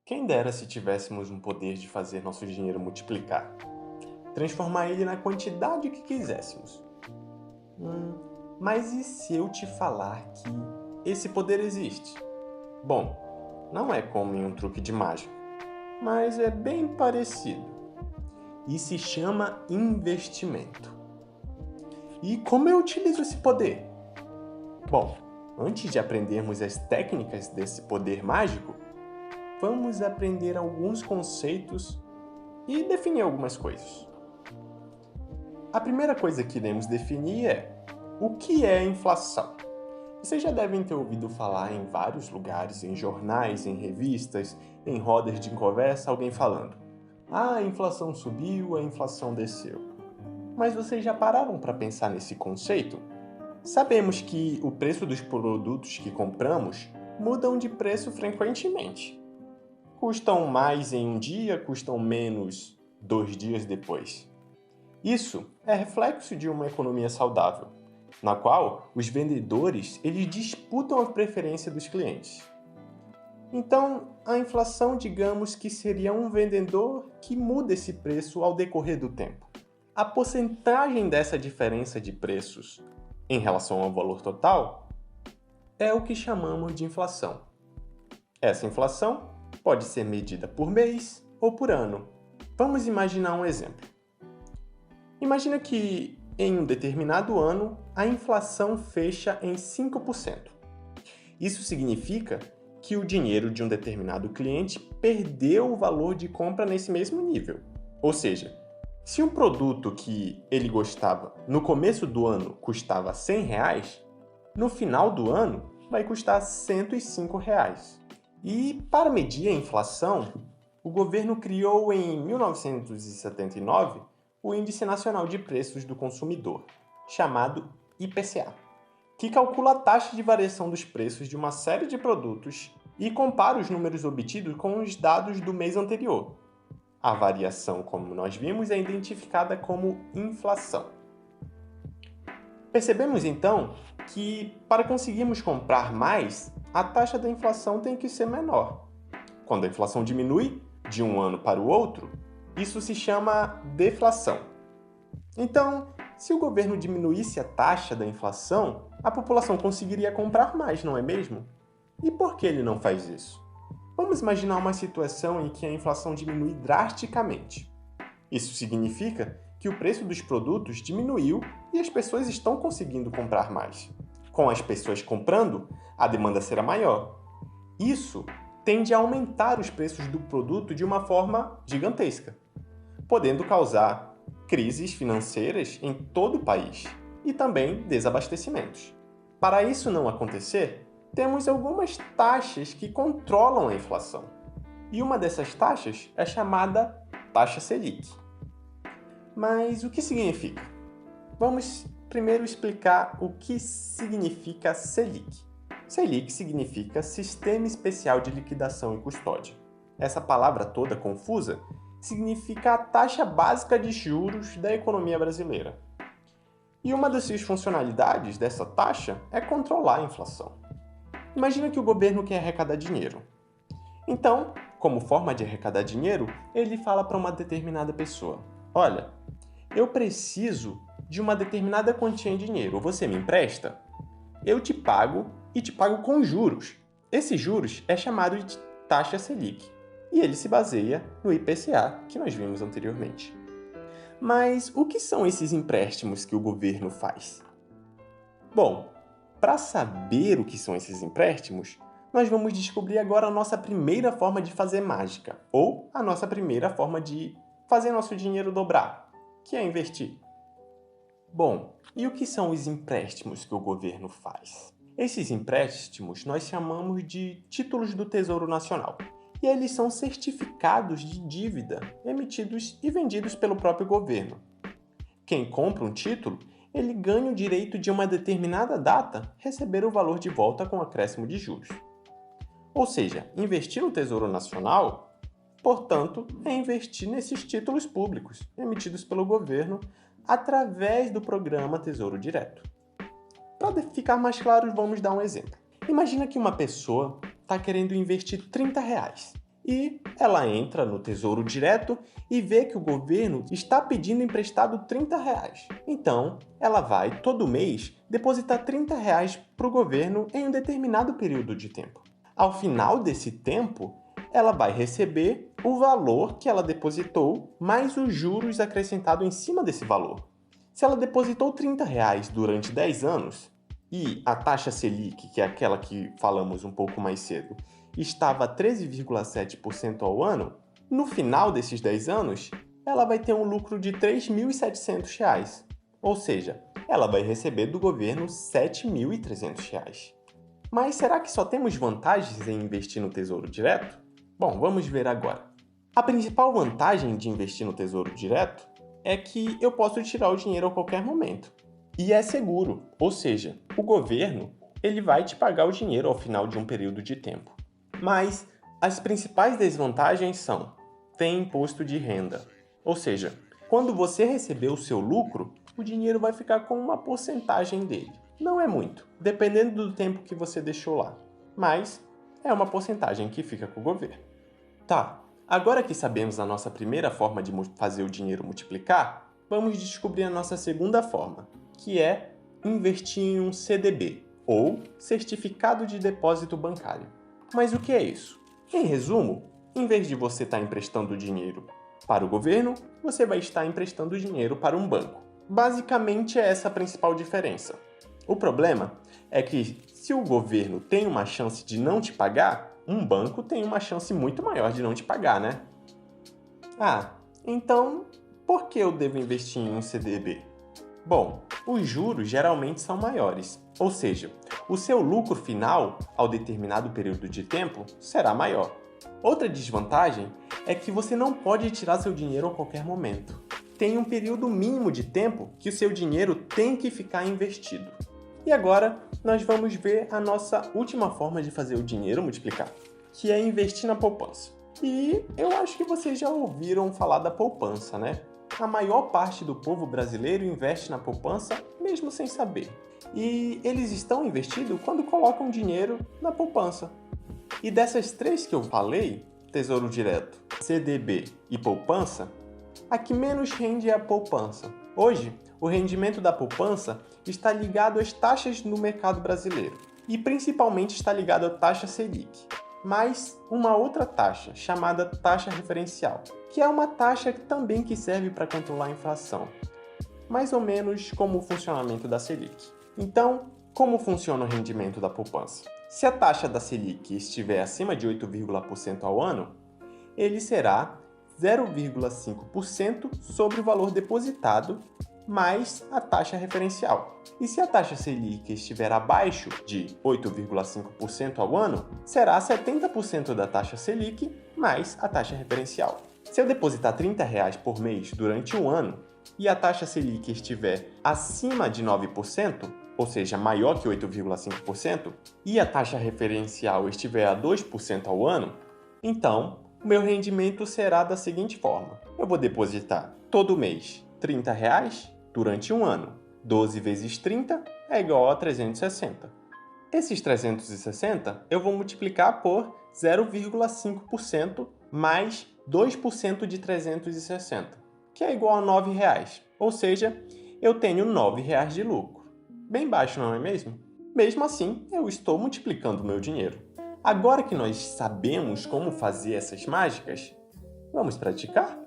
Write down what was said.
Quem dera se tivéssemos um poder de fazer nosso dinheiro multiplicar, transformar ele na quantidade que quiséssemos. Hum, mas e se eu te falar que esse poder existe? Bom, não é como em um truque de mágica, mas é bem parecido. E se chama investimento. E como eu utilizo esse poder? Bom, antes de aprendermos as técnicas desse poder mágico, vamos aprender alguns conceitos e definir algumas coisas. A primeira coisa que iremos definir é o que é inflação. Vocês já devem ter ouvido falar em vários lugares, em jornais, em revistas, em rodas de conversa, alguém falando: "Ah, a inflação subiu, a inflação desceu". Mas vocês já pararam para pensar nesse conceito? Sabemos que o preço dos produtos que compramos mudam de preço frequentemente. Custam mais em um dia, custam menos 2 dias depois. Isso é reflexo de uma economia saudável, na qual os vendedores eles disputam a preferência dos clientes. Então, a inflação, digamos que seria um vendedor que muda esse preço ao decorrer do tempo. A porcentagem dessa diferença de preços em relação ao valor total é o que chamamos de inflação. Essa inflação pode ser medida por mês ou por ano. Vamos imaginar um exemplo. Imagina que em um determinado ano a inflação fecha em 5%. Isso significa que o dinheiro de um determinado cliente perdeu o valor de compra nesse mesmo nível. Ou seja, se um produto que ele gostava no começo do ano custava R$ 100, no final do ano vai custar R$ 105. E para medir a inflação, o governo criou em 1979 o Índice Nacional de Preços do Consumidor, chamado IPCA, que calcula a taxa de variação dos preços de uma série de produtos e compara os números obtidos com os dados do mês anterior. A variação, como nós vimos, é identificada como inflação. Percebemos então que, para conseguirmos comprar mais, a taxa da inflação tem que ser menor. Quando a inflação diminui de um ano para o outro, isso se chama deflação. Então, se o governo diminuísse a taxa da inflação, a população conseguiria comprar mais, não é mesmo? E por que ele não faz isso? Vamos imaginar uma situação em que a inflação diminui drasticamente. Isso significa que o preço dos produtos diminuiu e as pessoas estão conseguindo comprar mais. Com as pessoas comprando, a demanda será maior. Isso tende a aumentar os preços do produto de uma forma gigantesca, podendo causar crises financeiras em todo o país e também desabastecimentos. Para isso não acontecer, temos algumas taxas que controlam a inflação. E uma dessas taxas é chamada taxa Selic. Mas o que significa? Vamos primeiro explicar o que significa Selic. Selic significa Sistema Especial de Liquidação e Custódia. Essa palavra toda confusa significa a taxa básica de juros da economia brasileira. E uma das suas funcionalidades dessa taxa é controlar a inflação. Imagina que o governo quer arrecadar dinheiro. Então, como forma de arrecadar dinheiro, ele fala para uma determinada pessoa: "Olha, eu preciso de uma determinada quantia em dinheiro, você me empresta? Eu te pago e te pago com juros." Esses juros é chamado de taxa Selic e ele se baseia no IPCA que nós vimos anteriormente. Mas o que são esses empréstimos que o governo faz? Bom, para saber o que são esses empréstimos, nós vamos descobrir agora a nossa primeira forma de fazer mágica, ou a nossa primeira forma de fazer nosso dinheiro dobrar, que é investir. Bom, e o que são os empréstimos que o governo faz? Esses empréstimos nós chamamos de títulos do Tesouro Nacional, e eles são certificados de dívida emitidos e vendidos pelo próprio governo. Quem compra um título, ele ganha o direito de uma determinada data receber o valor de volta com acréscimo de juros. Ou seja, investir no Tesouro Nacional, portanto, é investir nesses títulos públicos emitidos pelo governo através do programa Tesouro Direto. Para ficar mais claro, vamos dar um exemplo. Imagina que uma pessoa está querendo investir R$ 30 e ela entra no Tesouro Direto e vê que o governo está pedindo emprestado R$ 30. Então, ela vai, todo mês, depositar R$ 30 para o governo em um determinado período de tempo. Ao final desse tempo, ela vai receber o valor que ela depositou, mais os juros acrescentados em cima desse valor. Se ela depositou R$ 30 durante 10 anos, e a taxa Selic, que é aquela que falamos um pouco mais cedo, estava 13,7% ao ano, no final desses 10 anos, ela vai ter um lucro de R$ 3.700. Ou seja, ela vai receber do governo R$ 7.300. Mas será que só temos vantagens em investir no Tesouro Direto? Bom, vamos ver agora. A principal vantagem de investir no Tesouro Direto é que eu posso tirar o dinheiro a qualquer momento. E é seguro, ou seja, o governo ele vai te pagar o dinheiro ao final de um período de tempo. Mas as principais desvantagens são: tem imposto de renda, ou seja, quando você receber o seu lucro, o dinheiro vai ficar com uma porcentagem dele. Não é muito, dependendo do tempo que você deixou lá, mas é uma porcentagem que fica com o governo. Tá, agora que sabemos a nossa primeira forma de fazer o dinheiro multiplicar, vamos descobrir a nossa segunda forma, que é investir em um CDB, ou Certificado de Depósito Bancário. Mas o que é isso? Em resumo, em vez de você estar emprestando dinheiro para o governo, você vai estar emprestando dinheiro para um banco. Basicamente é essa a principal diferença. O problema é que se o governo tem uma chance de não te pagar, um banco tem uma chance muito maior de não te pagar, né? Então por que eu devo investir em um CDB? Bom, os juros geralmente são maiores, ou seja, o seu lucro final, ao determinado período de tempo, será maior. Outra desvantagem é que você não pode tirar seu dinheiro a qualquer momento. Tem um período mínimo de tempo que o seu dinheiro tem que ficar investido. E agora, nós vamos ver a nossa última forma de fazer o dinheiro multiplicar, que é investir na poupança. E eu acho que vocês já ouviram falar da poupança, né? A maior parte do povo brasileiro investe na poupança mesmo sem saber. E eles estão investindo quando colocam dinheiro na poupança. E dessas três que eu falei, Tesouro Direto, CDB e poupança, a que menos rende é a poupança. Hoje, o rendimento da poupança está ligado às taxas no mercado brasileiro e principalmente está ligado à taxa Selic, mas uma outra taxa chamada taxa referencial, que é uma taxa também que serve para controlar a inflação, mais ou menos como o funcionamento da Selic. Então, como funciona o rendimento da poupança? Se a taxa da Selic estiver acima de 8% ao ano, ele será 0,5% sobre o valor depositado mais a taxa referencial. E se a taxa Selic estiver abaixo de 8,5% ao ano, será 70% da taxa Selic mais a taxa referencial. Se eu depositar R$ 30 por mês durante um ano e a taxa Selic estiver acima de 9%, ou seja, maior que 8,5%, e a taxa referencial estiver a 2% ao ano, então o meu rendimento será da seguinte forma: eu vou depositar todo mês R$ 30 durante um ano. 12 vezes 30 é igual a 360. Esses 360 eu vou multiplicar por 0,5% mais 2% de 360, que é igual a R$ 9. Ou seja, eu tenho R$ 9 de lucro. Bem baixo, não é mesmo? Mesmo assim, eu estou multiplicando o meu dinheiro. Agora que nós sabemos como fazer essas mágicas, vamos praticar?